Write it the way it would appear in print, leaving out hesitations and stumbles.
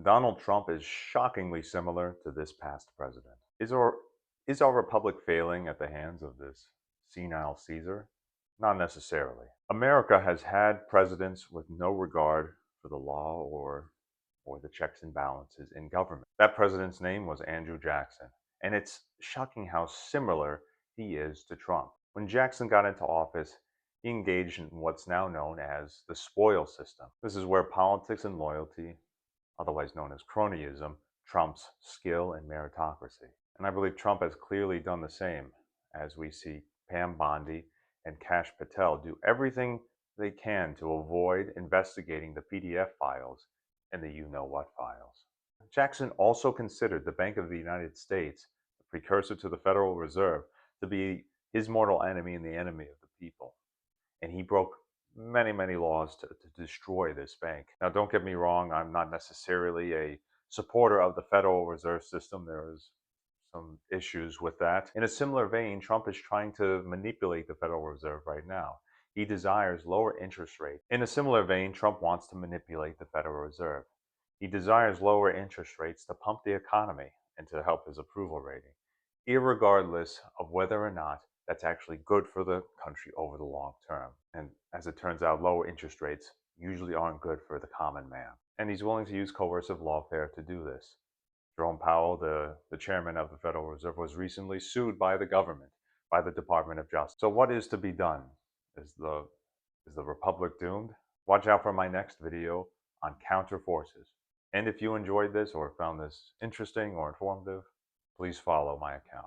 Donald Trump is shockingly similar to this past president. Is our republic failing at the hands of this senile Caesar? Not necessarily. America has had presidents with no regard for the law or the checks and balances in government. That president's name was Andrew Jackson, and it's shocking how similar he is to Trump. When Jackson got into office, he engaged in what's now known as the spoil system. This is where politics and loyalty, otherwise known as cronyism, trumps skill and meritocracy. And I believe Trump has clearly done the same, as we see Pam Bondi and Kash Patel do everything they can to avoid investigating the PDF files and the you know what files. Jackson also considered the Bank of the United States, the precursor to the Federal Reserve, to be his mortal enemy and the enemy of the people. And he broke many, many laws to destroy this bank. Now, don't get me wrong, I'm not necessarily a supporter of the Federal Reserve System. There is some issues with that. In a similar vein, Trump is trying to manipulate the Federal Reserve right now. He desires lower interest rates. In a similar vein, Trump wants to manipulate the Federal Reserve. He desires lower interest rates to pump the economy and to help his approval rating, irregardless of whether or not that's actually good for the country over the long term. And as it turns out, lower interest rates usually aren't good for the common man. And he's willing to use coercive lawfare to do this. Jerome Powell, the chairman of the Federal Reserve, was recently sued by the government, by the Department of Justice. So what is to be done? Is the Republic doomed? Watch out for my next video on counter forces. And if you enjoyed this or found this interesting or informative, please follow my account.